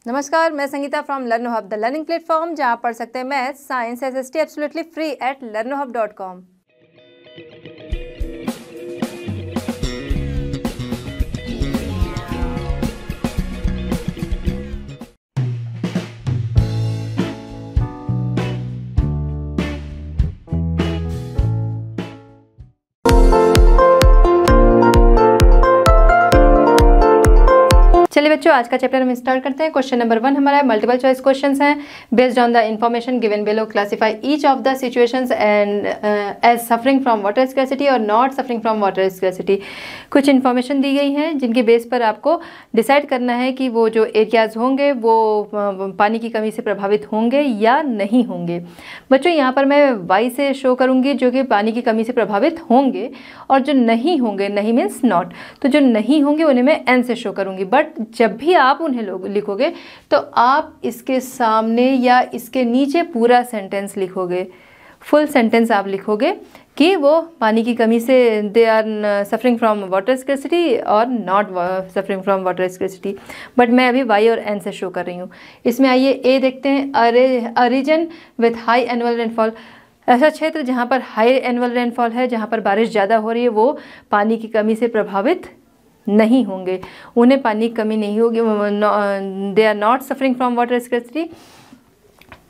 नमस्कार, मैं Sangeeta from लर्नो hub, the learning platform जहाँ पढ़ सकते हैं maths, science, SST absolutely free at learnohub.com। चलिए बच्चों, आज का चैप्टर हम स्टार्ट करते हैं। क्वेश्चन नंबर 1 हमारा मल्टीपल चॉइस क्वेश्चंस हैं। Based on the information given below, classify each of the situations and as suffering from water scarcity और not suffering from water scarcity. कुछ इन्फॉर्मेशन दी गई है जिनके बेस पर आपको डिसाइड करना है कि वो जो एरियाज होंगे वो पानी की कमी से प्रभावित होंगे या नहीं होंगे। बच्चों यहाँ पर मैं वाई से शो करूँगी जो कि पानी की कमी से प्रभावित होंगे, और जो नहीं होंगे, नहीं मीन्स नॉट, तो जो नहीं होंगे उन्हें मैं एन से शो करूँगी। बट जब भी आप उन्हें लिखोगे तो आप इसके सामने या इसके नीचे पूरा सेंटेंस लिखोगे, फुल सेंटेंस आप लिखोगे कि वो पानी की कमी से they are suffering from water scarcity और not suffering from water scarcity. But मैं अभी वाई और एन से शो कर रही हूँ। इसमें आइए ए देखते हैं। A region with high annual rainfall, ऐसा क्षेत्र जहाँ पर हाई एनुअल रेनफॉल है, जहाँ पर बारिश ज़्यादा हो रही है, वो पानी की कमी से प्रभावित नहीं होंगे, उन्हें पानी की कमी नहीं होगी, they are not suffering from water scarcity.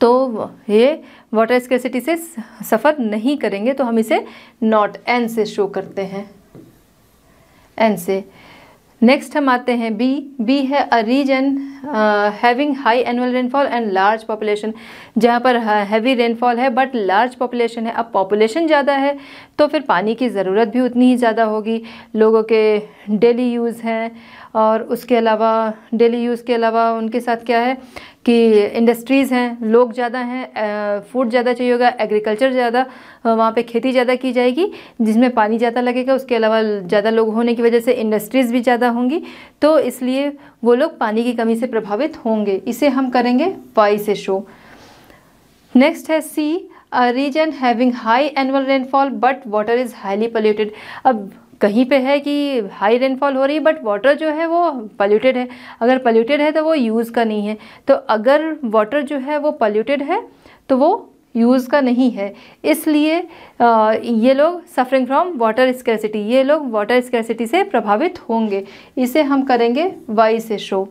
तो ये वाटर स्कैर्सिटी से सफ़र नहीं करेंगे, तो हम इसे नॉट एन से शो करते हैं, एन से। नेक्स्ट हम आते हैं बी। बी है a region having high annual rainfall and large population, जहाँ पर हैवी रेनफॉल है बट लार्ज पॉपुलेशन है। अब पॉपुलेशन ज़्यादा है तो फिर पानी की ज़रूरत भी उतनी ही ज़्यादा होगी। लोगों के डेली यूज़ हैं, और उसके अलावा डेली यूज़ के अलावा उनके साथ क्या है कि इंडस्ट्रीज़ हैं, लोग ज़्यादा हैं, फूड ज़्यादा चाहिए होगा, एग्रीकल्चर ज़्यादा, वहाँ पे खेती ज़्यादा की जाएगी जिसमें पानी ज़्यादा लगेगा। उसके अलावा ज़्यादा लोग होने की वजह से इंडस्ट्रीज़ भी ज़्यादा होंगी, तो इसलिए वो लोग पानी की कमी से प्रभावित होंगे। इसे हम करेंगे वाई से शो। नेक्स्ट है C. A region having high annual rainfall but water is highly polluted. अब कहीं पे है कि हाई रेनफॉल हो रही है बट वाटर जो है वो पोल्यूटेड है। अगर पोल्यूटेड है तो वो यूज़ का नहीं है, तो अगर वाटर जो है वो पोल्यूटेड है तो वो यूज़ का नहीं है। इसलिए ये लोग सफरिंग फ्रॉम वाटर स्कैर्सिटी, ये लोग वाटर स्कैर्सिटी से प्रभावित होंगे। इसे हम करेंगे वाई से शो,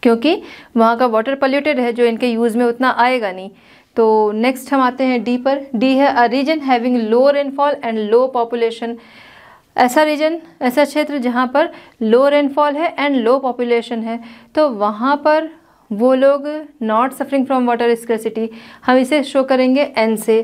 क्योंकि वहाँ का वाटर पोल्यूटेड है जो इनके यूज़ में उतना आएगा नहीं। तो नेक्स्ट हम आते हैं डी पर। डी है a region having low rainfall and low population. ऐसा रीजन, ऐसा क्षेत्र जहाँ पर लो रेनफॉल है एंड लो पॉपुलेशन है, तो वहाँ पर वो लोग not suffering from water scarcity. हम इसे शो करेंगे एन से।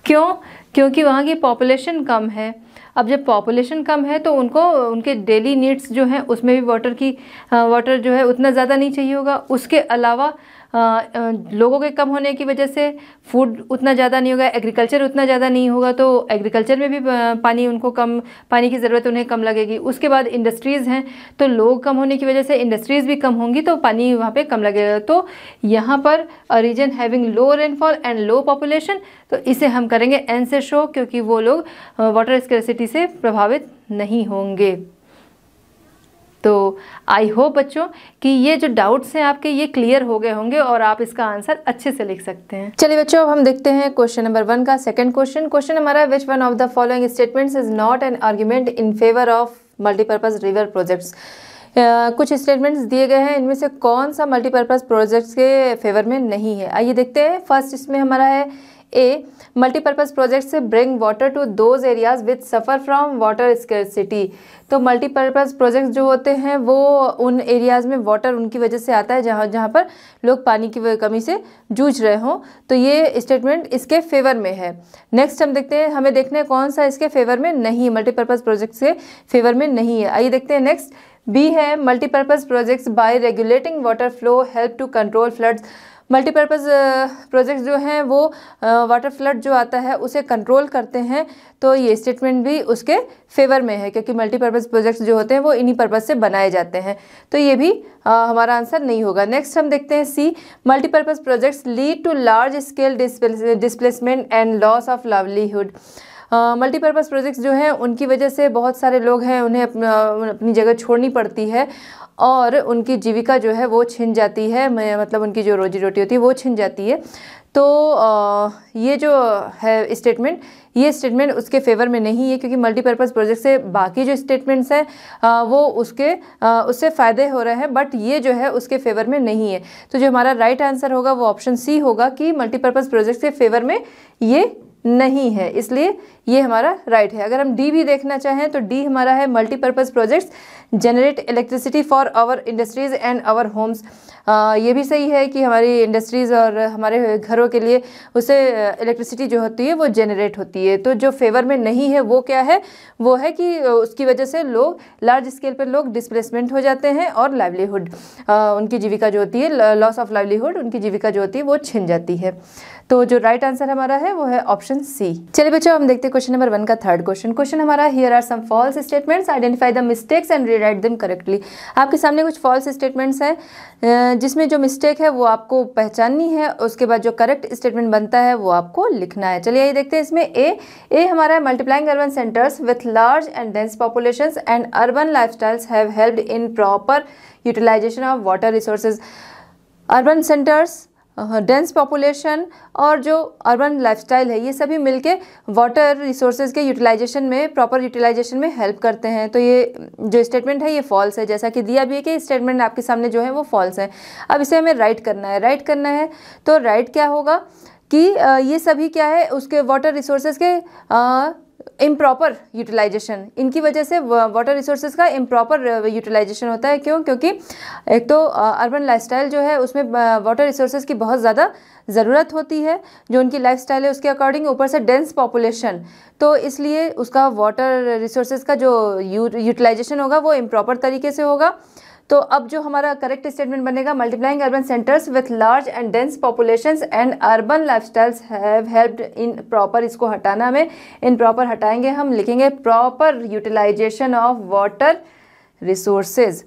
क्यों? क्योंकि वहाँ की पॉपुलेशन कम है। अब जब पॉपुलेशन कम है तो उनको उनके डेली नीड्स जो हैं उसमें भी वाटर जो है उतना ज़्यादा नहीं चाहिए होगा। उसके अलावा लोगों के कम होने की वजह से फूड उतना ज़्यादा नहीं होगा, एग्रीकल्चर उतना ज़्यादा नहीं होगा, तो एग्रीकल्चर में भी पानी की ज़रूरत उन्हें कम लगेगी। उसके बाद इंडस्ट्रीज़ हैं, तो लोग कम होने की वजह से इंडस्ट्रीज़ भी कम होंगी, तो पानी वहाँ पे कम लगेगा। तो यहाँ पर a region having low rainfall and low population, तो इसे हम करेंगे एन से शो, क्योंकि वो लोग वाटर स्कैर्सिटी से प्रभावित नहीं होंगे। तो आई होप बच्चों कि ये जो डाउट्स हैं आपके ये क्लियर हो गए होंगे और आप इसका आंसर अच्छे से लिख सकते हैं। चलिए बच्चों, अब हम देखते हैं क्वेश्चन नंबर 1 का सेकंड क्वेश्चन। क्वेश्चन हमारा है which one of the following statements is not an argument in favour of multipurpose river projects. कुछ स्टेटमेंट्स दिए गए हैं, इनमें से कौन सा मल्टीपर्पज प्रोजेक्ट्स के फेवर में नहीं है। आइए देखते हैं। फर्स्ट इसमें हमारा है ए, मल्टीपर्पज प्रोजेक्ट से bring water to those areas with suffer from water scarcity. तो मल्टीपर्पज प्रोजेक्ट्स जो होते हैं वो उन एरियाज़ में वाटर उनकी वजह से आता है जहाँ पर लोग पानी की कमी से जूझ रहे हों, तो ये स्टेटमेंट इसके फेवर में है। नेक्स्ट हम देखते हैं, हमें देखना है कौन सा इसके फेवर में नहीं, मल्टीपर्पज प्रोजेक्ट्स के फेवर में नहीं है। आइए देखते हैं। नेक्स्ट बी है multipurpose projects by regulating water flow help to control floods. Multipurpose projects जो हैं वो वाटर फ्लड जो आता है उसे कंट्रोल करते हैं, तो ये स्टेटमेंट भी उसके फेवर में है, क्योंकि मल्टीपर्पज़ प्रोजेक्ट्स जो होते हैं वो इन्हीं पर्पज़ से बनाए जाते हैं, तो ये भी हमारा आंसर नहीं होगा। नेक्स्ट हम देखते हैं C, multipurpose projects lead to large scale displacement and loss of livelihood. Multipurpose projects जो हैं उनकी वजह से बहुत सारे लोग हैं उन्हें अपनी जगह छोड़नी पड़ती है, और उनकी जीविका जो है वो छिन जाती है, मतलब उनकी जो रोजी रोटी होती है वो छिन जाती है। तो ये जो है स्टेटमेंट, ये स्टेटमेंट उसके फेवर में नहीं है, क्योंकि मल्टीपर्पज़ प्रोजेक्ट से बाकी जो स्टेटमेंट्स हैं वो उससे फ़ायदे हो रहे हैं, बट ये जो है उसके फेवर में नहीं है। तो जो हमारा राइट आंसर होगा वो ऑप्शन सी होगा कि मल्टीपर्पज़ प्रोजेक्ट के फेवर में ये नहीं है, इसलिए ये हमारा राइट है। अगर हम डी भी देखना चाहें तो डी हमारा है multipurpose projects generate electricity for our industries and our homes. ये भी सही है कि हमारी इंडस्ट्रीज़ और हमारे घरों के लिए उससे इलेक्ट्रिसिटी जो होती है वो जनरेट होती है। तो जो फेवर में नहीं है वो क्या है, वो है कि उसकी वजह से लोग लार्ज स्केल पर लोग डिस्प्लेसमेंट हो जाते हैं और लाइवलीहुड, उनकी जीविका जो होती है, लॉस ऑफ लाइवलीहुड, उनकी जीविका जो होती है वो छिन जाती है। तो जो राइट आंसर हमारा है वो है ऑप्शन सी। चलिए बच्चों, हम देखते हैं क्वेश्चन नंबर 1 का थर्ड क्वेश्चन। क्वेश्चन हमारा here are some false statements, identify the mistakes and rewrite them correctly. आपके सामने कुछ फॉल्स स्टेटमेंट्स हैं जिसमें जो मिस्टेक है वो आपको पहचाननी है, उसके बाद जो करेक्ट स्टेटमेंट बनता है वो आपको लिखना है। चलिए ये देखते हैं। इसमें ए हमारा है multiplying urban centres with large and dense populations and urban lifestyles have helped in proper utilisation of water resources. Urban centres, dense population और जो अर्बन लाइफस्टाइल है, ये सभी मिलके वाटर रिसोर्सेज के यूटिलाइजेशन में, प्रॉपर यूटिलाइजेशन में हेल्प करते हैं। तो ये जो स्टेटमेंट है ये फॉल्स है, जैसा कि दिया भी है कि स्टेटमेंट आपके सामने जो है वो फॉल्स है। अब इसे हमें राइट करना है। तो राइट क्या होगा कि ये सभी क्या है, उसके वाटर रिसोर्सेज के इम्प्रॉपर यूटिलाइजेशन, इनकी वजह से वाटर रिसोर्सेज का इम्प्रॉपर यूटिलाइजेशन होता है। क्यों? क्योंकि एक तो अर्बन लाइफस्टाइल जो है उसमें वाटर रिसोर्सेज की बहुत ज़्यादा ज़रूरत होती है, जो उनकी लाइफस्टाइल है उसके अकॉर्डिंग, ऊपर से डेंस पॉपुलेशन, तो इसलिए उसका वाटर रिसोर्सेज का जो यूटिलाइजेशन होगा वो इम्प्रॉपर तरीके से होगा। तो अब जो हमारा करेक्ट स्टेटमेंट बनेगा, multiplying urban centres with large and dense populations and urban lifestyles have helped in proper, इसको हटाना हमें, इन प्रॉपर हटाएंगे, हम लिखेंगे proper utilisation of water resources.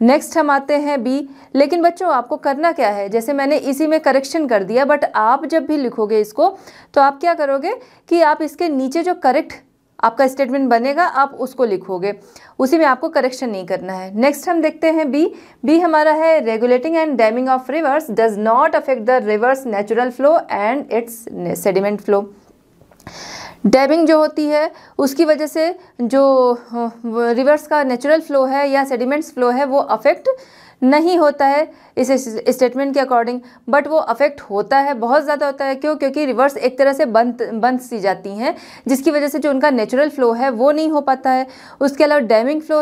Next हम आते हैं बी। लेकिन बच्चों आपको करना क्या है, जैसे मैंने इसी में करेक्शन कर दिया, बट आप जब भी लिखोगे इसको तो आप क्या करोगे कि आप इसके नीचे जो करेक्ट आपका स्टेटमेंट बनेगा आप उसको लिखोगे, उसी में आपको करेक्शन नहीं करना है। नेक्स्ट हम देखते हैं बी हमारा है regulating and damming of reverse does not affect the rivers natural flow and it's sediment flow. Damming जो होती है उसकी वजह से जो रिवर्स का नेचुरल फ्लो है या सेडिमेंट्स फ्लो है वो अफेक्ट नहीं होता है इस स्टेटमेंट के अकॉर्डिंग, बट वो अफेक्ट होता है, बहुत ज़्यादा होता है। क्यों? क्योंकि रिवर्स एक तरह से बंद सी जाती हैं, जिसकी वजह से जो उनका नेचुरल फ्लो है वो नहीं हो पाता है। उसके अलावा डैमिंग फ्लो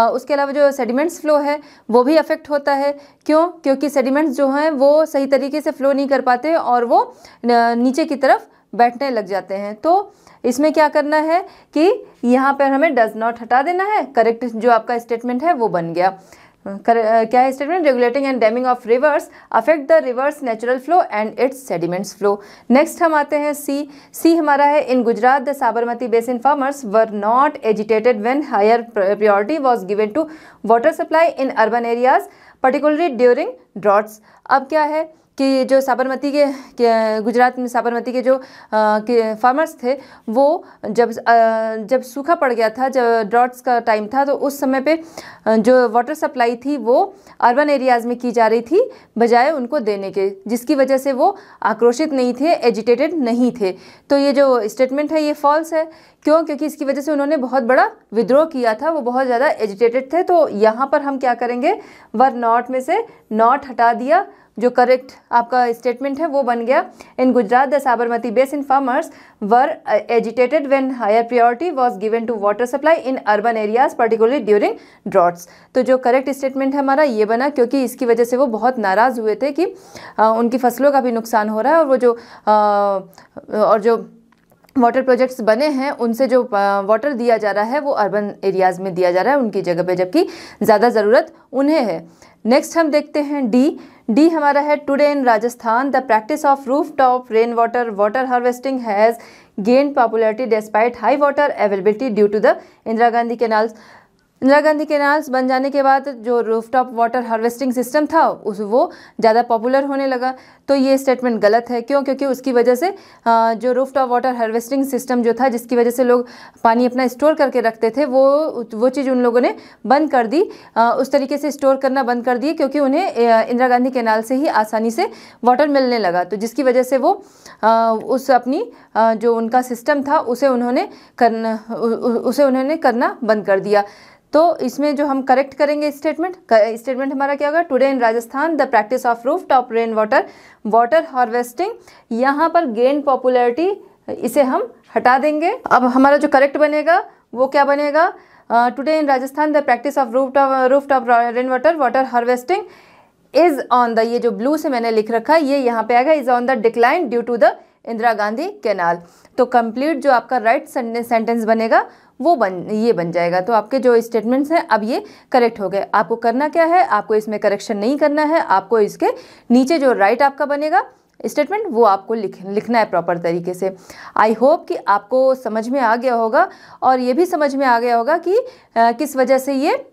उसके अलावा जो सेडिमेंट्स फ्लो है वो भी अफेक्ट होता है। क्यों? क्योंकि सेडिमेंट्स जो हैं वो सही तरीके से फ्लो नहीं कर पाते और वो नीचे की तरफ बैठने लग जाते हैं। तो इसमें क्या करना है कि यहाँ पर हमें डज नॉट हटा देना है, करेक्ट जो आपका स्टेटमेंट है वो बन गया। क्या है statement? Regulating and damming of rivers affect the rivers natural flow and its sediments flow. Next हम आते हैं सी हमारा है in Gujarat the Sabarmati basin farmers were not agitated when higher priority was given to water supply in urban areas particularly during droughts. अब क्या है कि जो साबरमती के गुजरात में साबरमती के जो फार्मर्स थे वो जब सूखा पड़ गया था, जब ड्रॉट्स का टाइम था, तो उस समय पे जो वाटर सप्लाई थी वो अर्बन एरियाज़ में की जा रही थी बजाय उनको देने के, जिसकी वजह से वो आक्रोशित नहीं थे, एजिटेटेड नहीं थे। तो ये जो स्टेटमेंट है ये फॉल्स है। क्यों? क्योंकि इसकी वजह से उन्होंने बहुत बड़ा विद्रोह किया था, वो बहुत ज़्यादा एजिटेटेड थे। तो यहाँ पर हम क्या करेंगे, वर नॉट में से नॉट हटा दिया, जो करेक्ट आपका स्टेटमेंट है वो बन गया in Gujarat the Sabarmati basin farmers were agitated when higher priority was given to water supply in urban areas particularly during droughts. तो जो करेक्ट स्टेटमेंट है हमारा ये बना, क्योंकि इसकी वजह से वो बहुत नाराज़ हुए थे कि उनकी फसलों का भी नुकसान हो रहा है और जो वाटर प्रोजेक्ट्स बने हैं उनसे जो वाटर दिया जा रहा है वो अर्बन एरियाज़ में दिया जा रहा है उनकी जगह पे, जबकि ज़्यादा ज़रूरत उन्हें है। नेक्स्ट हम देखते हैं डी हमारा है today in Rajasthan the practice of roof top rain water harvesting has gain popularity despite high water availability due to the Indira Gandhi canals. Indira Gandhi canals बन जाने के बाद जो रूफटॉप वाटर हार्वेस्टिंग सिस्टम था वो ज़्यादा पॉपुलर होने लगा। तो ये स्टेटमेंट गलत है। क्यों? क्योंकि उसकी वजह से जो रूफटॉप वाटर हार्वेस्टिंग सिस्टम जो था, जिसकी वजह से लोग पानी अपना स्टोर करके रखते थे, वो चीज़ उन लोगों ने बंद कर दी, उस तरीके से स्टोर करना बंद कर दिए, क्योंकि उन्हें इंदिरा गांधी कैनाल से ही आसानी से वाटर मिलने लगा। तो जिसकी वजह से वो उस अपनी जो उनका सिस्टम था उसे उन्होंने करना बंद कर दिया। तो इसमें जो हम करेक्ट करेंगे स्टेटमेंट हमारा क्या होगा? Today in Rajasthan the practice of roof top rain water harvesting, यहाँ पर गेन पॉपुलैरिटी, इसे हम हटा देंगे। अब हमारा जो करेक्ट बनेगा वो क्या बनेगा? Today in Rajasthan the practice of roof top rain water harvesting is on the, ये जो ब्लू से मैंने लिख रखा है ये यहाँ पे आएगा, is on the decline due to the Indira Gandhi canal. तो कंप्लीट जो आपका राइट सेंटेंस बनेगा वो बन जाएगा। तो आपके जो स्टेटमेंट्स हैं अब ये करेक्ट हो गए। आपको करना क्या है? आपको इसमें करेक्शन नहीं करना है, आपको इसके नीचे जो राइट आपका बनेगा स्टेटमेंट वो आपको लिखना है प्रॉपर तरीके से। आई होप कि आपको समझ में आ गया होगा और ये भी समझ में आ गया होगा कि किस वजह से ये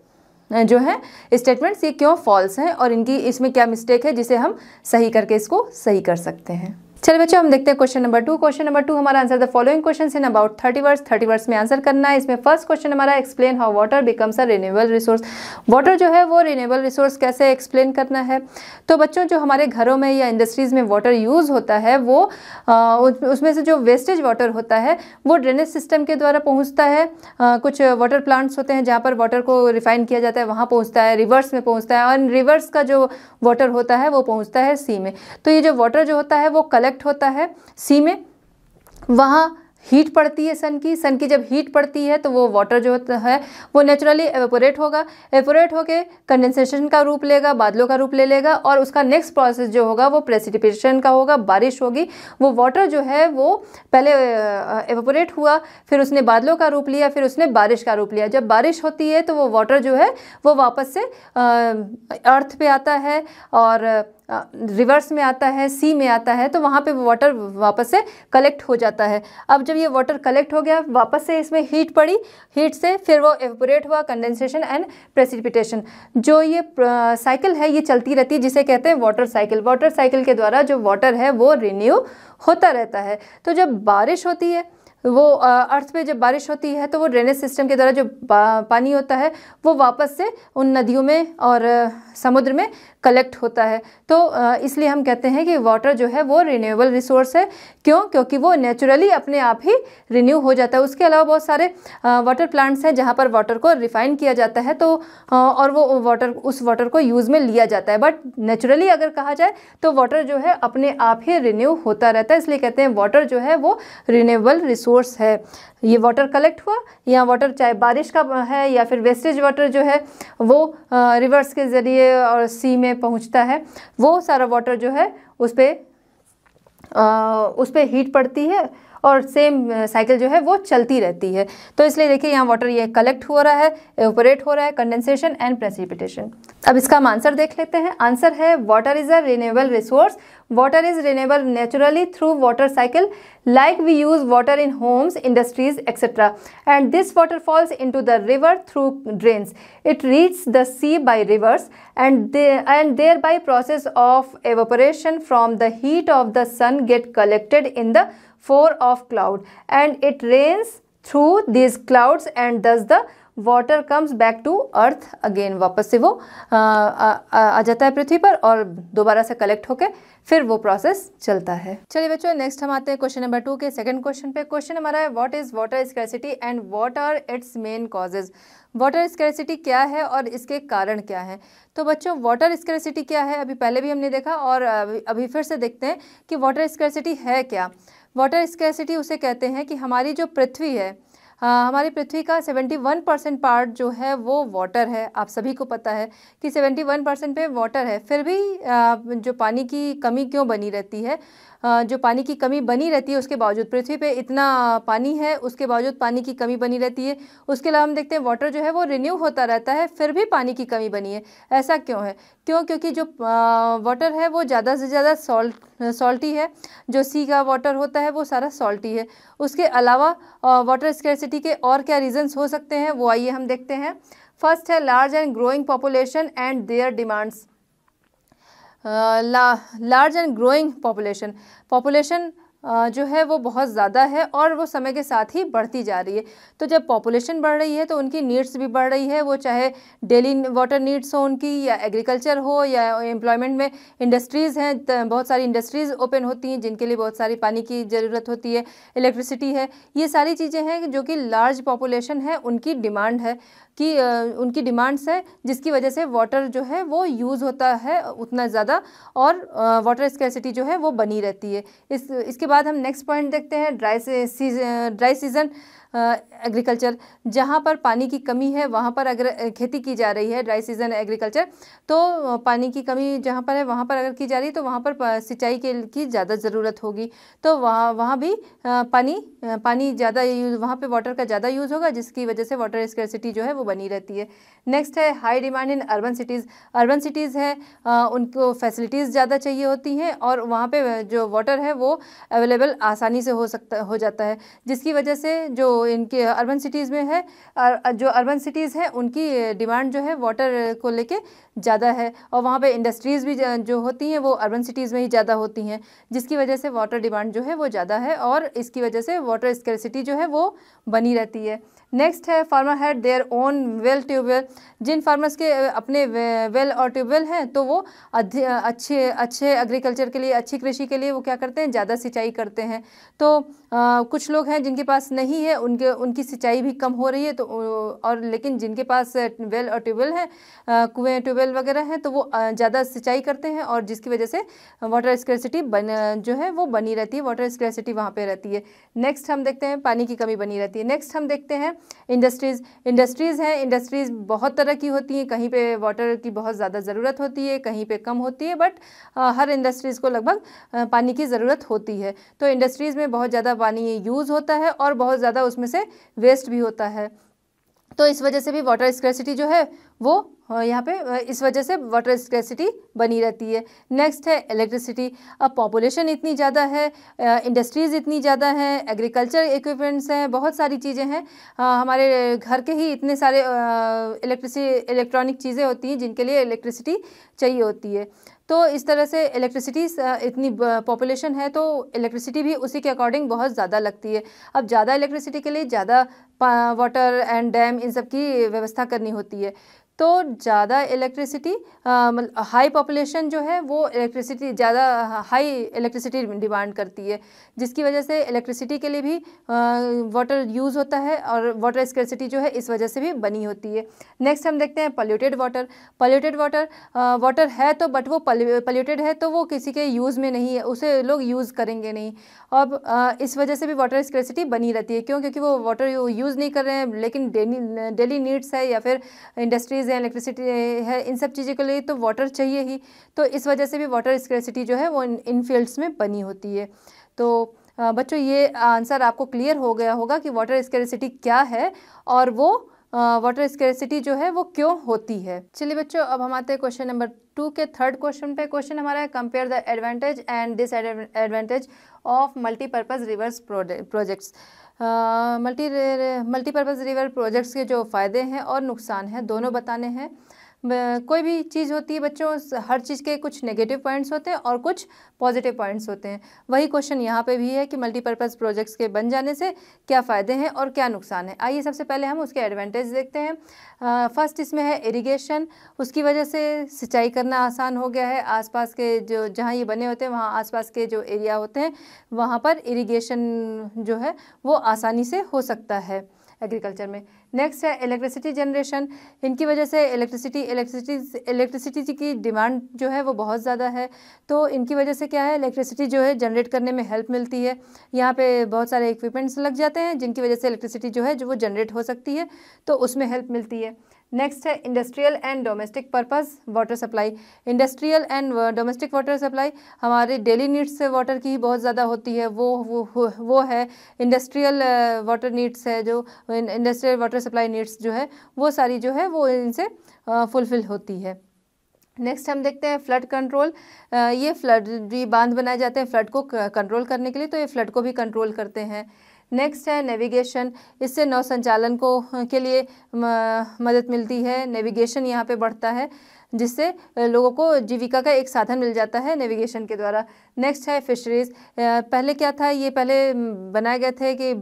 जो है स्टेटमेंट्स ये क्यों फॉल्स हैं और इनकी इसमें क्या मिस्टेक है, जिसे हम सही करके इसको सही कर सकते हैं। चलिए बच्चों, हम देखते हैं क्वेश्चन नंबर 2। क्वेश्चन नंबर 2 हमारा answer the following question in about 30 words. 30 words में आंसर करना है। इसमें फर्स्ट क्वेश्चन हमारा explain how water becomes a renewable resource. Water जो है वो रिन्यूएबल रिसोर्स कैसे एक्सप्लेन करना है? तो बच्चों, जो हमारे घरों में या इंडस्ट्रीज़ में वाटर यूज़ होता है वो उसमें से जो वेस्टेज वाटर होता है वो ड्रेनेज सिस्टम के द्वारा पहुँचता है। कुछ वाटर प्लांट्स होते हैं जहाँ पर वाटर को रिफाइन किया जाता है, वहाँ पहुँचता है, रिवर्स में पहुँचता है, और रिवर्स का जो वाटर होता है वो पहुँचता है सी में। तो ये जो वाटर जो होता है वो कलेक्ट होता है सी में, वहाँ हीट पड़ती है सन की जब हीट पड़ती है तो वो वाटर जो है वो नेचुरली एवेपोरेट होके कंडेंसेशन का रूप लेगा, बादलों का रूप ले लेगा, और उसका नेक्स्ट प्रोसेस जो होगा वो प्रेसिपिटेशन का होगा, बारिश होगी। वो वाटर जो है वो पहले एवेपोरेट हुआ, फिर उसने बादलों का रूप लिया, फिर उसने बारिश का रूप लिया। जब बारिश होती है तो वो वाटर जो है वो वापस से अर्थ पे आता है और रिवर्स में आता है, सी में आता है, तो वहाँ पे वो वाटर वापस से कलेक्ट हो जाता है। अब जब ये वाटर कलेक्ट हो गया, वापस से इसमें हीट पड़ी, हीट से फिर वो एवेपोरेट हुआ, कंडेंसेशन एंड प्रेसिपिटेशन। जो ये साइकिल है ये चलती रहती है, जिसे कहते हैं वाटर साइकिल। वाटर साइकिल के द्वारा जो वाटर है वो रिन्यू होता रहता है। तो जब बारिश होती है, वो अर्थ पे जब बारिश होती है तो वो ड्रेनेज सिस्टम के द्वारा जो पानी होता है वो वापस से उन नदियों में और समुद्र में कलेक्ट होता है। तो इसलिए हम कहते हैं कि वाटर जो है वो रिन्यूएबल रिसोर्स है। क्यों? क्योंकि वो नेचुरली अपने आप ही रिन्यू हो जाता है। उसके अलावा बहुत सारे वाटर प्लांट्स हैं जहाँ पर वाटर को रिफाइन किया जाता है, तो और वो उस वाटर को यूज़ में लिया जाता है। बट नेचुरली अगर कहा जाए तो वाटर जो है अपने आप ही रिन्यू होता रहता है, इसलिए कहते हैं वाटर जो है वो रिन्यूएबल रिसोर्स है। ये वाटर कलेक्ट हुआ, या वाटर चाहे बारिश का है या फिर वेस्टेज वाटर जो है वो रिवर्स के ज़रिए और सी में पहुंचता है, वो सारा वाटर जो है उस पर हीट पड़ती है और सेम साइकिल जो है वो चलती रहती है। तो इसलिए देखिए यहाँ वाटर ये कलेक्ट हो रहा है, एवेपोरेट हो रहा है, कंडेंसेशन एंड प्रेसिपिटेशन। अब इसका हम आंसर देख लेते हैं। आंसर है water is a renewable resource. Water is renewable naturally through water cycle, like we use water in homes, industries, etc. And this water falls into the river through drains. It reaches the sea by rivers and thereby process of evaporation from the heat of the sun get collected in the form of cloud, and it rains through these clouds, and thus the water comes back to earth again. वापस से वो आ जाता है पृथ्वी पर और दोबारा से collect होके फिर वो प्रोसेस चलता है। चलिए बच्चों, नेक्स्ट हम आते हैं क्वेश्चन नंबर 2 के सेकंड क्वेश्चन पे। क्वेश्चन हमारा है what is water scarcity and what are its main causes. Water scarcity क्या है और इसके कारण क्या हैं? तो बच्चों, वाटर स्कैरसिटी क्या है अभी पहले भी हमने देखा और अभी फिर से देखते हैं कि वाटर स्कैरसिटी है क्या। वाटर स्कैरसिटी उसे कहते हैं कि हमारी जो पृथ्वी है, हमारी पृथ्वी का 71% पार्ट जो है वो वाटर है। आप सभी को पता है कि 71% पे वाटर है, फिर भी जो पानी की कमी क्यों बनी रहती है? जो पानी की कमी बनी रहती है उसके बावजूद, पृथ्वी पे इतना पानी है उसके बावजूद पानी की कमी बनी रहती है। उसके अलावा हम देखते हैं वाटर जो है वो रिन्यू होता रहता है, फिर भी पानी की कमी बनी है। ऐसा क्यों है? क्योंकि जो वाटर है वो ज़्यादा से ज़्यादा सॉल्टी है। जो सी का वाटर होता है वो सारा सॉल्टी है। उसके अलावा वाटर स्कैरसिटी के और क्या रीजंस हो सकते हैं वो आइए हम देखते हैं। फर्स्ट है large and growing population and there demands. Large and growing population जो है वो बहुत ज़्यादा है और वो समय के साथ ही बढ़ती जा रही है। तो जब पॉपुलेशन बढ़ रही है तो उनकी नीड्स भी बढ़ रही है, वो चाहे डेली वाटर नीड्स हो उनकी, या एग्रीकल्चर हो, या एम्प्लॉयमेंट में इंडस्ट्रीज़ हैं, बहुत सारी इंडस्ट्रीज़ ओपन होती हैं जिनके लिए बहुत सारी पानी की ज़रूरत होती है, इलेक्ट्रिसिटी है, ये सारी चीज़ें हैं जो कि लार्ज पॉपुलेशन है उनकी डिमांड है कि उनकी डिमांड्स है, जिसकी वजह से वाटर जो है वो यूज़ होता है उतना ज़्यादा और वाटर स्कैर्सिटी जो है वो बनी रहती है। इसके बाद हम नेक्स्ट पॉइंट देखते हैं ड्राई सीजन एग्रीकल्चर। जहाँ पर पानी की कमी है वहाँ पर अगर खेती की जा रही है, ड्राई सीजन एग्रीकल्चर, तो पानी की कमी जहाँ पर है वहाँ पर अगर की जा रही है तो वहाँ पर सिंचाई की ज़्यादा ज़रूरत होगी, तो वहाँ भी पानी ज़्यादा यूज़, वहाँ पे वाटर का ज़्यादा यूज़ होगा, जिसकी वजह से वाटर स्कैर्सिटी जो है वो बनी रहती है। नेक्स्ट है high demand in urban cities. Urban cities है उनको फैसिलिटीज़ ज़्यादा चाहिए होती हैं और वहाँ पे जो वाटर है वो अवेलेबल आसानी से हो जाता है, जिसकी वजह से जो इनके अर्बन सिटीज़ में है, जो अर्बन सिटीज़ है उनकी डिमांड जो है वाटर को लेके ज़्यादा है और वहाँ पे इंडस्ट्रीज़ भी जो होती हैं वो अर्बन सिटीज़ में ही ज़्यादा होती हैं, जिसकी वजह से वाटर डिमांड जो है वो ज़्यादा है और इसकी वजह से वाटर स्कैर्सिटी जो है वो बनी रहती है। नेक्स्ट है farmer had their own well tubewell. जिन फार्मर्स के अपने वेल और ट्यूबवेल हैं तो वो अच्छे एग्रीकल्चर के लिए, अच्छी कृषि के लिए वो क्या करते हैं, ज़्यादा सिंचाई करते हैं। तो कुछ लोग हैं जिनके पास नहीं है, उनकी सिंचाई भी कम हो रही है, तो और लेकिन जिनके पास वेल और ट्यूबवेल है, कुएँ ट्यूबवेल वगैरह हैं, तो वो ज़्यादा सिंचाई करते हैं और जिसकी वजह से वाटर स्कैर्सिटी जो है वो बनी रहती है, वाटर स्कैर्सिटी वहाँ पे रहती है। नेक्स्ट हम देखते हैं पानी की कमी बनी रहती है। नेक्स्ट हम देखते हैं इंडस्ट्रीज़ हैं। इंडस्ट्रीज़ बहुत तरह की होती हैं, कहीं पे वाटर की बहुत ज़्यादा ज़रूरत होती है, कहीं पे कम होती है, बट हर इंडस्ट्रीज़ को लगभग पानी की ज़रूरत होती है। तो इंडस्ट्रीज़ में बहुत ज़्यादा पानी यूज़ होता है और बहुत ज़्यादा उसमें से वेस्ट भी होता है, तो इस वजह से भी वाटर स्कैर्सिटी जो है वो यहाँ पे इस वजह से वाटर स्कैर्सिटी बनी रहती है। नेक्स्ट है इलेक्ट्रिसिटी। अब पॉपुलेशन इतनी ज़्यादा है, इंडस्ट्रीज़ इतनी ज़्यादा हैं, एग्रीकल्चर इक्विपमेंट्स हैं, बहुत सारी चीज़ें हैं, हमारे घर के ही इतने सारे इलेक्ट्रॉनिक चीज़ें होती हैं जिनके लिए इलेक्ट्रिसिटी चाहिए होती है। तो इस तरह से इलेक्ट्रिसिटी इतनी पॉपुलेशन है तो इलेक्ट्रिसिटी भी उसी के अकॉर्डिंग बहुत ज़्यादा लगती है। अब ज़्यादा इलेक्ट्रिसिटी के लिए ज़्यादा वाटर एंड डैम इन सब की व्यवस्था करनी होती है, तो ज़्यादा इलेक्ट्रिसिटी मतलब हाई पॉपुलेशन जो है वो इलेक्ट्रिसिटी ज़्यादा हाई इलेक्ट्रिसिटी डिमांड करती है, जिसकी वजह से इलेक्ट्रिसिटी के लिए भी वाटर यूज़ होता है और वाटर स्कैर्सिटी जो है इस वजह से भी बनी होती है। नेक्स्ट हम देखते हैं पॉल्यूटेड वाटर। वाटर है तो बट वो पॉल्यूटेड है तो वो किसी के यूज़ में नहीं है, उसे लोग यूज़ करेंगे नहीं। अब इस वजह से भी वाटर स्कैर्सिटी बनी रहती है। क्यों? क्योंकि वो वाटर यूज़ नहीं कर रहे हैं, लेकिन डेली नीड्स है या फिर इंडस्ट्रीज़ है, इलेक्ट्रिसिटी है, इन सब चीज़ों के लिए तो वाटर चाहिए ही। तो इस वजह से भी वाटर स्कैर्सिटी जो है वो इन फील्ड्स में बनी होती है। तो बच्चों ये आंसर आपको क्लियर हो गया होगा कि वाटर स्कैर्सिटी क्या है और वो वाटर स्कैर्सिटी जो है वो क्यों होती है। चलिए बच्चों, अब हम आते हैं क्वेश्चन नंबर 2 के थर्ड क्वेश्चन पे। क्वेश्चन हमारा है compare the advantage and disadvantage of multipurpose reverse projects. Multipurpose river projects के जो फ़ायदे हैं और नुकसान हैं दोनों बताने हैं। कोई भी चीज़ होती है बच्चों, हर चीज़ के कुछ नेगेटिव पॉइंट्स होते हैं और कुछ पॉजिटिव पॉइंट्स होते हैं। वही क्वेश्चन यहाँ पे भी है कि मल्टीपर्पज़ प्रोजेक्ट्स के बन जाने से क्या फ़ायदे हैं और क्या नुकसान है। आइए सबसे पहले हम उसके एडवांटेज देखते हैं। फर्स्ट इसमें है इरिगेशन। उसकी वजह से सिंचाई करना आसान हो गया है। आसपास के जो जहाँ ये बने होते हैं वहाँ आसपास के जो एरिया होते हैं वहाँ पर इरिगेशन जो है वो आसानी से हो सकता है एग्रीकल्चर में। नेक्स्ट है इलेक्ट्रिसिटी जनरेशन। इनकी वजह से इलेक्ट्रिसिटी की डिमांड जो है वो बहुत ज़्यादा है, तो इनकी वजह से क्या है, इलेक्ट्रिसिटी जो है जनरेट करने में हेल्प मिलती है। यहाँ पे बहुत सारे इक्विपमेंट्स लग जाते हैं जिनकी वजह से इलेक्ट्रिसिटी जो है वो जनरेट हो सकती है, तो उसमें हेल्प मिलती है। नेक्स्ट है industrial and domestic purpose water supply. Industrial and domestic water supply हमारे डेली नीड्स से वाटर की ही बहुत ज़्यादा होती है, वो है इंडस्ट्रियल वाटर नीड्स है, जो इंडस्ट्रियल वाटर सप्लाई नीड्स जो है वो सारी जो है वो इनसे फुलफ़िल होती है। नेक्स्ट हम देखते हैं फ्लड कंट्रोल। ये फ्लड बांध बनाए जाते हैं फ्लड को कंट्रोल करने के लिए, तो ये फ्लड को भी कंट्रोल करते हैं। नेक्स्ट है नेविगेशन, इससे नौ संचालन को के लिए मदद मिलती है। नेविगेशन यहाँ पे बढ़ता है जिससे लोगों को जीविका का एक साधन मिल जाता है नेविगेशन के द्वारा। नेक्स्ट है फिशरीज, पहले क्या था, ये पहले बनाए गए थे कि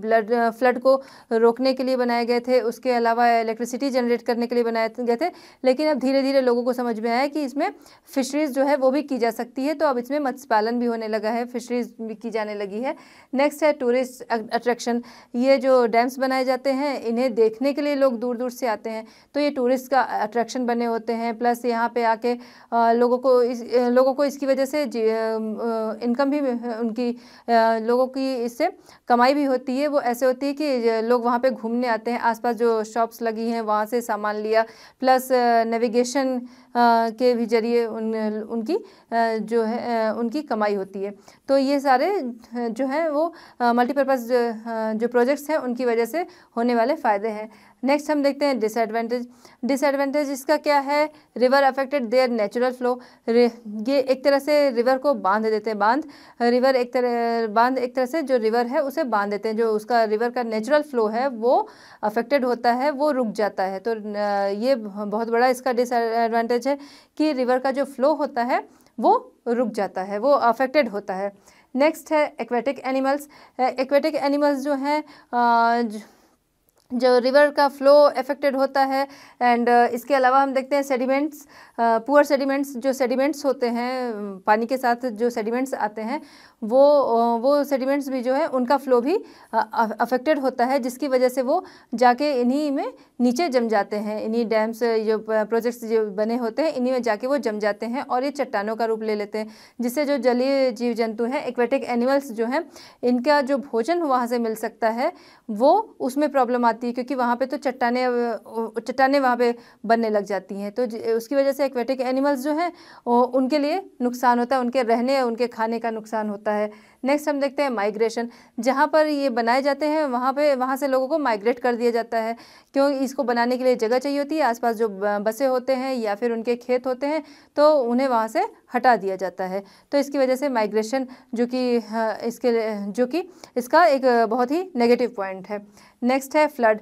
फ्लड को रोकने के लिए बनाए गए थे, उसके अलावा इलेक्ट्रिसिटी जनरेट करने के लिए बनाए गए थे, लेकिन अब धीरे धीरे लोगों को समझ में आया कि इसमें फिशरीज जो है वो भी की जा सकती है, तो अब इसमें मत्स्य पालन भी होने लगा है, फिशरीज भी की जाने लगी है। नेक्स्ट है टूरिस्ट अट्रैक्शन, ये जो डैम्स बनाए जाते हैं इन्हें देखने के लिए लोग दूर दूर से आते हैं, तो ये टूरिस्ट का अट्रैक्शन बने होते हैं। प्लस यहाँ पे आके लोगों को इसकी वजह से इनकम भी उनकी लोगों की इससे कमाई भी होती है। वो ऐसे होती है कि लोग वहाँ पे घूमने आते हैं, आसपास जो शॉप्स लगी हैं वहाँ से सामान लिया, प्लस नेविगेशन के भी जरिए उनकी जो है उनकी कमाई होती है। तो ये सारे जो हैं वो मल्टीपर्पज़ जो प्रोजेक्ट्स हैं उनकी वजह से होने वाले फ़ायदे हैं। नेक्स्ट हम देखते हैं डिसएडवांटेज। डिसएडवांटेज इसका क्या है, river affected there natural flow, ये एक तरह से रिवर को बांध देते हैं, बांध एक तरह से जो रिवर है उसे बांध देते हैं, जो उसका रिवर का नेचुरल फ्लो है वो अफेक्टेड होता है, वो रुक जाता है। तो ये बहुत बड़ा इसका डिसएडवांटेज है कि रिवर का जो फ्लो होता है वो रुक जाता है, वो अफेक्टेड होता है। नेक्स्ट है एक्वेटिक एनिमल्स। एक्वेटिक एनिमल्स जो हैं जो रिवर का फ्लो अफेक्टेड होता है। एंड इसके अलावा हम देखते हैं सेडिमेंट्स, पुअर सेडिमेंट्स, जो सेडिमेंट्स होते हैं पानी के साथ जो सेडिमेंट्स आते हैं वो सेडिमेंट्स भी जो है उनका फ्लो भी अफेक्टेड होता है, जिसकी वजह से वो जाके इन्हीं में नीचे जम जाते हैं, इन्हीं डैम्स जो प्रोजेक्ट्स जो बने होते हैं इन्हीं में जाके वो जम जाते हैं और ये चट्टानों का रूप ले लेते हैं, जिससे जो जलीय जीव जंतु हैं एक्वेटिक एनिमल्स जो हैं इनका जो भोजन वहाँ से मिल सकता है वो उसमें प्रॉब्लम आती है, क्योंकि वहाँ पे तो चट्टानें वहाँ पे बनने लग जाती हैं। तो उसकी वजह से एक्वेटिक एनिमल्स जो हैं उनके लिए नुकसान होता है, उनके रहने उनके खाने का नुकसान होता है। नेक्स्ट हम देखते हैं माइग्रेशन, जहाँ पर ये बनाए जाते हैं वहाँ से लोगों को माइग्रेट कर दिया जाता है, क्यों इसको बनाने के लिए जगह चाहिए होती है, आसपास जो बसे होते हैं या फिर उनके खेत होते हैं तो उन्हें वहाँ से हटा दिया जाता है। तो इसकी वजह से माइग्रेशन जो कि इसका एक बहुत ही नेगेटिव पॉइंट है। नेक्स्ट है फ्लड।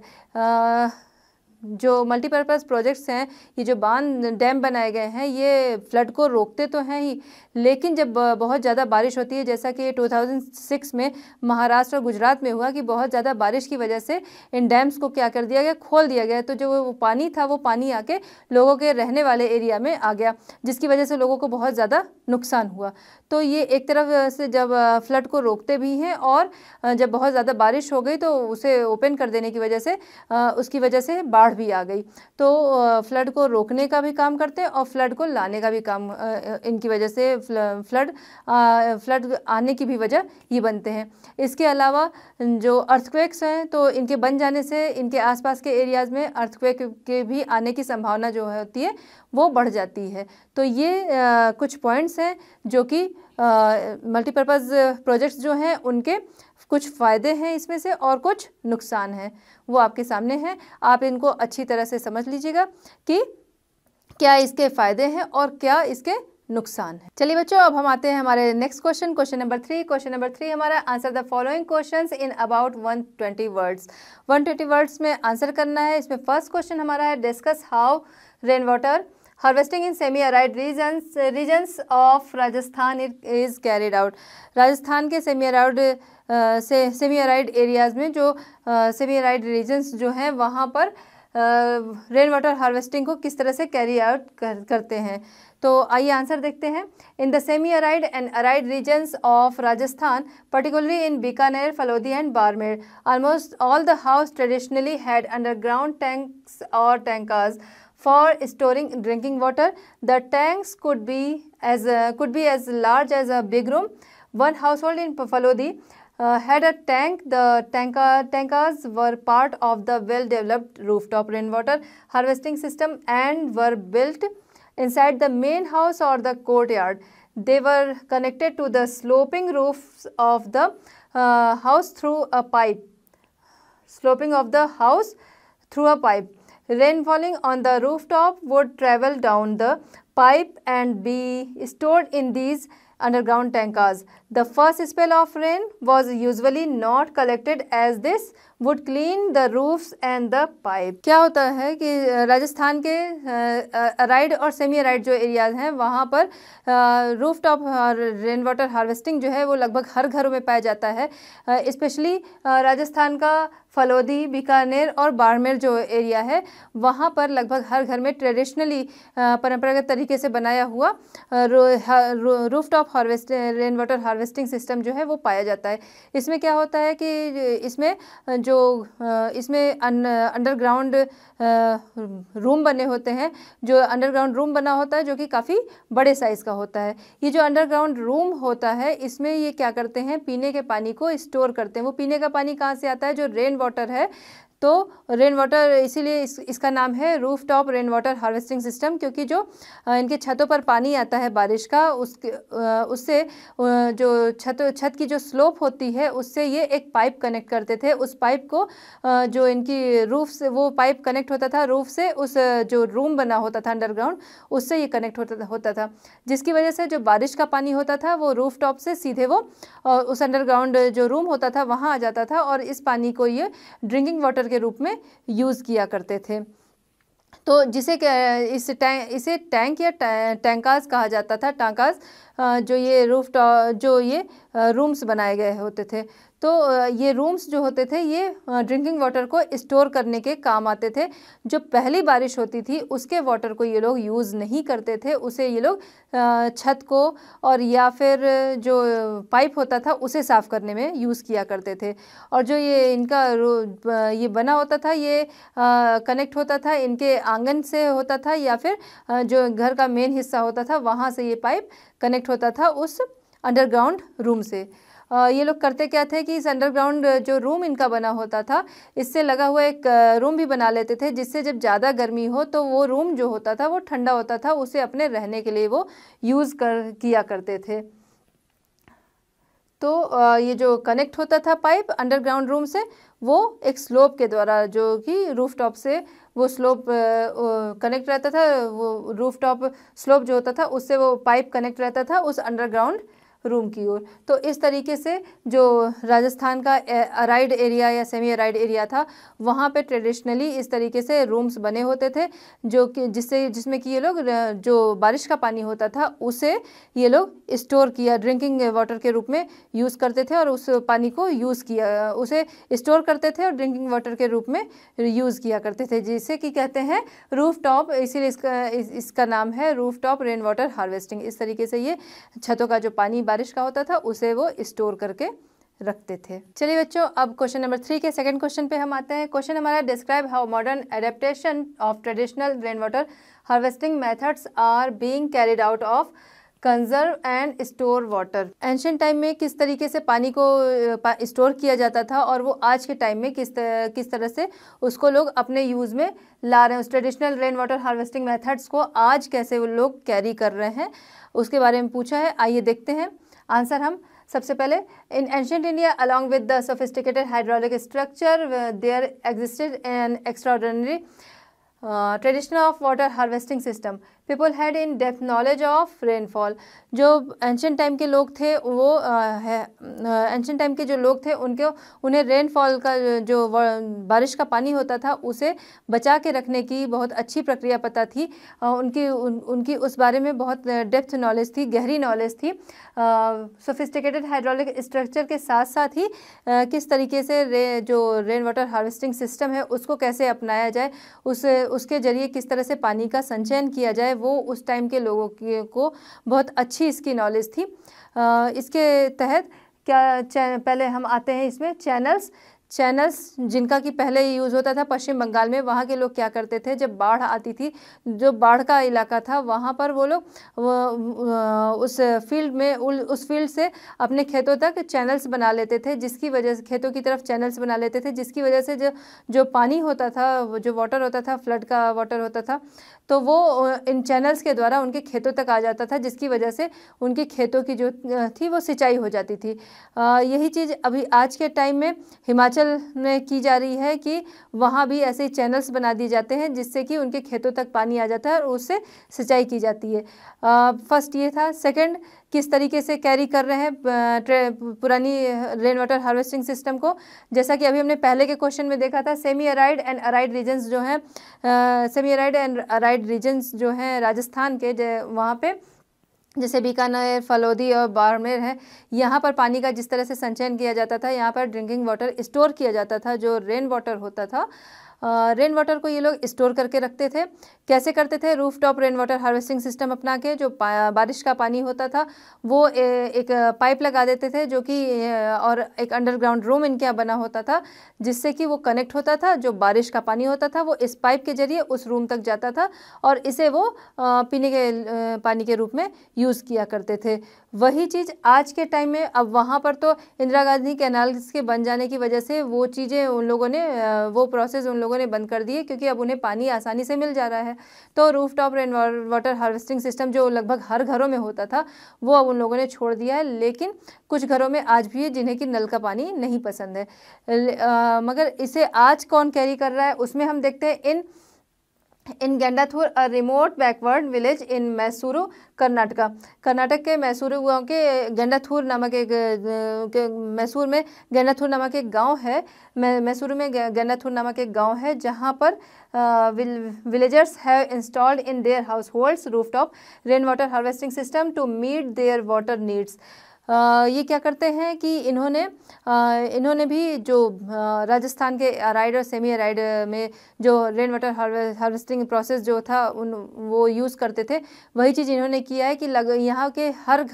जो मल्टीपर्पज़ प्रोजेक्ट्स हैं, ये जो बांध डैम बनाए गए हैं ये फ्लड को रोकते तो हैं ही, लेकिन जब बहुत ज़्यादा बारिश होती है, जैसा कि 2006 में महाराष्ट्र और गुजरात में हुआ कि बहुत ज़्यादा बारिश की वजह से इन डैम्स को क्या कर दिया गया, खोल दिया गया, तो जो वो पानी था वो पानी आके लोगों के रहने वाले एरिया में आ गया, जिसकी वजह से लोगों को बहुत ज़्यादा नुकसान हुआ। तो ये एक तरफ से जब फ्लड को रोकते भी हैं और जब बहुत ज़्यादा बारिश हो गई तो उसे ओपन कर देने की वजह से उसकी वजह से बाढ़ भी आ गई, तो फ्लड को रोकने का भी काम करते हैं और फ्लड को लाने का भी काम इनकी वजह से फ्लड आने की भी वजह ये बनते हैं। इसके अलावा जो अर्थक्वेक्स हैं तो इनके बन जाने से इनके आसपास के एरियाज़ में अर्थक्वेक के भी आने की संभावना जो होती है वो बढ़ जाती है। तो ये कुछ पॉइंट्स हैं जो कि मल्टीपर्पज़ प्रोजेक्ट्स जो हैं उनके कुछ फ़ायदे हैं इसमें से और कुछ नुकसान हैं, वो आपके सामने हैं। आप इनको अच्छी तरह से समझ लीजिएगा कि क्या इसके फ़ायदे हैं और क्या इसके नुकसान है। चलिए बच्चों, अब हम आते हैं हमारे next question number 3। Question number 3 हमारा answer the following questions in about 120 words. 120 words में आंसर करना है। इसमें फर्स्ट क्वेश्चन हमारा है discuss how rain water harvesting in semi arid regions of Rajasthan is carried out. Rajasthan के सेमी अराइड एरियाज़ में जो सेमी अराइड रीजन्स जो हैं वहाँ पर रेन वाटर हार्वेस्टिंग को किस तरह से कैरी आउट करते हैं। तो आइए आंसर देखते हैं। In the semi arid and arid regions of Rajasthan, particularly in Bikaner, Phalodi and Barmer, almost all the house traditionally had underground tanks और टैंकार्स for storing drinking water. The tanks could be as large as a big room. One household in Falodi had a tank. The tankers were part of the well-developed rooftop rainwater harvesting system and were built inside the main house or the courtyard. They were connected to the sloping roofs of the house through a pipe. Rain falling on the rooftop would travel down the pipe and be stored in these underground tankers. The first spell of rain was usually not collected as this would clean the roofs and the pipe. क्या होता है कि राजस्थान के aired और semi aired जो areas हैं वहाँ पर roof top rain water harvesting जो है वो लगभग हर घरों में पाया जाता है। स्पेशली राजस्थान का फलोदी, बीकानेर और बाड़मेर जो एरिया है वहाँ पर लगभग हर घर में ट्रेडिशनली परंपरागत तरीके से बनाया हुआ roof top rain water harvesting system जो है वो पाया जाता है। इसमें क्या होता है कि इसमें अंडरग्राउंड रूम बने होते हैं, जो अंडरग्राउंड रूम बना होता है जो कि काफ़ी बड़े साइज़ का होता है। ये जो अंडरग्राउंड रूम होता है इसमें ये क्या करते हैं, पीने के पानी को स्टोर करते हैं। वो पीने का पानी कहाँ से आता है, जो रेन वाटर है, तो रेन वाटर इसीलिए इसका नाम है roof top rain water harvesting system, क्योंकि जो इनके छतों पर पानी आता है बारिश का उससे जो छत की जो स्लोप होती है उससे ये एक पाइप कनेक्ट करते थे। उस पाइप को जो इनकी रूफ से वो पाइप कनेक्ट होता था रूफ से, उस जो रूम बना होता था अंडरग्राउंड उससे ये कनेक्ट होता था, जिसकी वजह से जो बारिश का पानी होता था वो रूफ टॉप से सीधे वो उस अंडरग्राउंड जो रूम होता था वहाँ आ जाता था और इस पानी को ये ड्रिंकिंग वाटर के रूप में यूज़ किया करते थे। तो इसे टैंक या टैंकास कहा जाता था। टैंकास जो ये रूम्स बनाए गए होते थे। तो ये रूम्स जो होते थे ये ड्रिंकिंग वाटर को स्टोर करने के काम आते थे। जो पहली बारिश होती थी उसके वाटर को ये लोग यूज़ नहीं करते थे, उसे ये लोग छत को और या फिर जो पाइप होता था उसे साफ़ करने में यूज़ किया करते थे। और जो ये इनका ये बना होता था ये कनेक्ट होता था इनके आंगन से होता था या फिर जो घर का मेन हिस्सा होता था वहाँ से ये पाइप कनेक्ट होता था उस अंडरग्राउंड रूम से। ये लोग करते क्या थे कि इस अंडरग्राउंड जो रूम इनका बना होता था इससे लगा हुआ एक रूम भी बना लेते थे, जिससे जब ज़्यादा गर्मी हो तो वो रूम जो होता था वो ठंडा होता था, उसे अपने रहने के लिए वो यूज़ किया करते थे। तो ये जो कनेक्ट होता था पाइप अंडरग्राउंड रूम से वो एक स्लोप के द्वारा, जो कि रूफ टॉप से वो स्लोप कनेक्ट रहता था, वो रूफ टॉप स्लोप जो होता था उससे वो पाइप कनेक्ट रहता था उस अंडरग्राउंड रूम की ओर। तो इस तरीके से जो राजस्थान का अराइड एरिया या सेमी अराइड एरिया था वहाँ पे ट्रेडिशनली इस तरीके से रूम्स बने होते थे, जो कि जिसमें कि ये लोग जो बारिश का पानी होता था उसे ये लोग स्टोर किया, ड्रिंकिंग वाटर के रूप में यूज़ करते थे और उस पानी को उसे स्टोर करते थे और ड्रिंकिंग वाटर के रूप में यूज़ किया करते थे, जिसे कि कहते हैं रूफ टॉप। इसीलिए इसका नाम है roof top rain water harvesting. इस तरीके से ये छतों का जो पानी बारिश का होता था उसे वो स्टोर करके रखते थे। चलिए बच्चों, अब क्वेश्चन नंबर 3 के सेकंड क्वेश्चन पे हम आते हैं। क्वेश्चन हमारा describe how modern adaptation of traditional rain water harvesting methods are being carried out of conserve and store water. Ancient time में किस तरीके से पानी को स्टोर किया जाता था और वो आज के टाइम में किस तरह से उसको लोग अपने यूज़ में ला रहे हैं, उस traditional rain water harvesting methods को आज कैसे वो लोग कैरी कर रहे हैं उसके बारे में पूछा है। आइए देखते हैं आंसर। हम सबसे पहले in ancient India along with the sophisticated hydraulic structure there existed an extraordinary traditional of water harvesting system. People had in depth knowledge of rainfall. जो एंशिएंट टाइम के लोग थे वो एंशिएंट टाइम के जो लोग थे उन्हें रेनफॉल का जो बारिश का पानी होता था उसे बचा के रखने की बहुत अच्छी प्रक्रिया पता थी। उनकी उस बारे में बहुत डेप्थ नॉलेज थी, गहरी नॉलेज थी। सोफिस्टिकेटेड हाइड्रोलिक स्ट्रक्चर के साथ साथ ही किस तरीके से जो रेन वाटर हार्वेस्टिंग सिस्टम है उसको कैसे अपनाया जाए, उसके जरिए किस तरह से पानी का संचयन किया जाए, वो उस टाइम के लोगों को बहुत अच्छी इसकी नॉलेज थी। इसके तहत पहले हम आते हैं इसमें चैनल्स जिनका कि पहले यूज़ होता था पश्चिम बंगाल में। वहाँ के लोग क्या करते थे, जब बाढ़ आती थी, जो बाढ़ का इलाका था वहाँ पर वो लोग उस फील्ड से अपने खेतों तक चैनल्स बना लेते थे, जिसकी वजह से खेतों की तरफ चैनल्स बना लेते थे, जिसकी वजह से जो पानी होता था, जो वाटर होता था, फ्लड का वाटर होता था, तो वो इन चैनल्स के द्वारा उनके खेतों तक आ जाता था, जिसकी वजह से उनके खेतों की जो थी वो सिंचाई हो जाती थी। यही चीज़ अभी आज के टाइम में हिमाचल में की जा रही है कि वहाँ भी ऐसे चैनल्स बना दिए जाते हैं जिससे कि उनके खेतों तक पानी आ जाता है और उससे सिंचाई की जाती है। फर्स्ट ये था। सेकंड, किस तरीके से कैरी कर रहे हैं पुरानी रेन वाटर हार्वेस्टिंग सिस्टम को। जैसा कि अभी हमने पहले के क्वेश्चन में देखा था, semi arid and arid regions जो हैं, semi arid and arid regions जो हैं राजस्थान के, वहाँ पे जैसे बीकानेर, फलोदी और बाड़मेर है, यहाँ पर पानी का जिस तरह से संचयन किया जाता था, यहाँ पर ड्रिंकिंग वाटर स्टोर किया जाता था। जो रेन वाटर होता था, रेन वाटर को ये लोग स्टोर करके रखते थे। कैसे करते थे? Roof top rain water harvesting system अपना के जो बारिश का पानी होता था वो एक पाइप लगा देते थे, जो कि और एक अंडरग्राउंड रूम इनके यहाँ बना होता था, जिससे कि वो कनेक्ट होता था। जो बारिश का पानी होता था वो इस पाइप के जरिए उस रूम तक जाता था और इसे वो पीने के पानी के रूप में यूज़ किया करते थे। वही चीज़ आज के टाइम में, अब वहाँ पर तो इंदिरा गांधी कैनाल्स के बन जाने की वजह से वो चीज़ें उन लोगों ने, वो प्रोसेस उन लोगों ने बंद कर दिए, क्योंकि अब उन्हें पानी आसानी से मिल जा रहा है। तो roof top rain water harvesting system जो लगभग हर घरों में होता था वो अब उन लोगों ने छोड़ दिया है। लेकिन कुछ घरों में आज भी है जिन्हें कि नल का पानी नहीं पसंद है। मगर इसे आज कौन कैरी कर रहा है, उसमें हम देखते हैं in Gendathur, a remote backward village in Mysuru, Karnataka. Karnataka के मैसूरू गांव के गेंडाथुर नामक एक मैसूर में गेंडाथुर नामक एक गांव है। मैसूरू में गेंडाथुर नामक एक गांव है, जहां पर villagers have installed in their household roof top rain water harvesting system to meet their water needs. ये क्या करते हैं कि इन्होंने भी जो राजस्थान के अराइड और सेमी अराइड में जो रेन वाटर हार्वेस्टिंग प्रोसेस जो था वो यूज़ करते थे, वही चीज़ इन्होंने किया है कि यहाँ के हर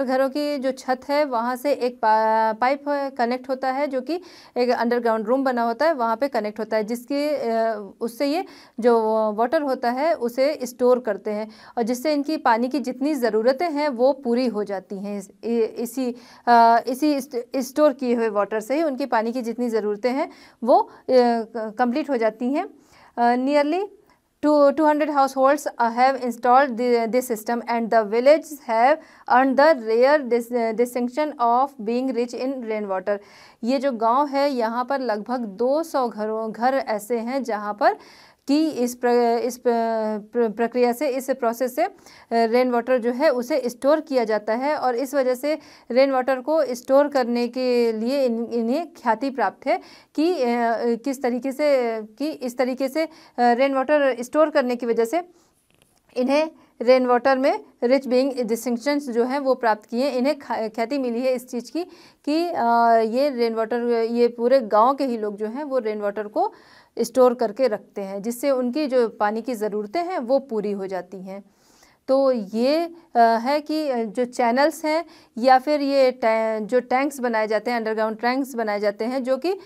घरों की जो छत है वहाँ से एक पाइप कनेक्ट होता है, जो कि एक अंडरग्राउंड रूम बना होता है, वहाँ पे कनेक्ट होता है, जिसके उससे ये जो वाटर होता है उसे स्टोर करते हैं और जिससे इनकी पानी की जितनी ज़रूरतें हैं वो पूरी हो जाती हैं। इसी स्टोर किए हुए वाटर से ही उनकी पानी की जितनी ज़रूरतें हैं वो कंप्लीट हो जाती हैं। Nearly 200 households have installed this system, and the villages have earned the rare distinction of being rich in rainwater. ये जो गांव है यहाँ पर लगभग 200 घर ऐसे हैं जहाँ पर कि इस प्रक्रिया से, इस प्रोसेस से रेन वाटर जो है उसे स्टोर किया जाता है और इस वजह से रेन वाटर को स्टोर करने के लिए इन्हें ख्याति प्राप्त है कि इस तरीके से रेन वाटर स्टोर करने की वजह से इन्हें रेन वाटर में रिच बीइंग डिस्टिंक्शंस जो हैं वो प्राप्त किए। इन्हें ख्याति मिली है इस चीज़ की कि ये रेन वाटर, ये पूरे गांव के ही लोग जो हैं वो रेन वाटर को स्टोर करके रखते हैं, जिससे उनकी जो पानी की ज़रूरतें हैं वो पूरी हो जाती हैं। तो ये है कि जो चैनल्स हैं या फिर ये जो टैंक्स बनाए जाते हैं, अंडरग्राउंड टैंक्स बनाए जाते हैं, जो कि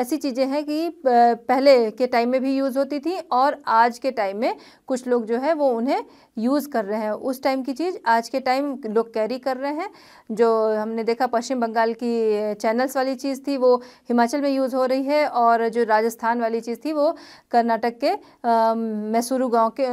ऐसी चीज़ें हैं कि पहले के टाइम में भी यूज़ होती थी और आज के टाइम में कुछ लोग जो है वो उन्हें यूज़ कर रहे हैं। उस टाइम की चीज़ आज के टाइम लोग कैरी कर रहे हैं। जो हमने देखा पश्चिम बंगाल की चैनल्स वाली चीज़ थी वो हिमाचल में यूज़ हो रही है और जो राजस्थान वाली चीज़ थी वो कर्नाटक के मैसूरू गाँव के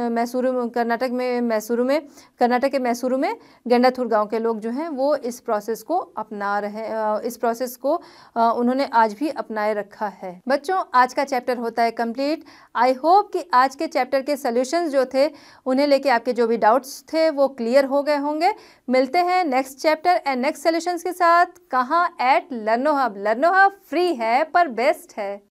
कर्नाटक के मैसूरू में गेंडाथुर गांव के लोग जो हैं वो इस प्रोसेस को अपना रहे हैं। इस प्रोसेस को उन्होंने आज भी अपनाए रखा है। बच्चों, आज का चैप्टर होता है कंप्लीट। आई होप कि आज के चैप्टर के सॉल्यूशंस जो थे उन्हें लेके आपके जो भी डाउट्स थे वो क्लियर हो गए होंगे। मिलते हैं next chapter and next solutions के साथ। कहाँ? At Learno Hub. Learno Hub free है पर बेस्ट है।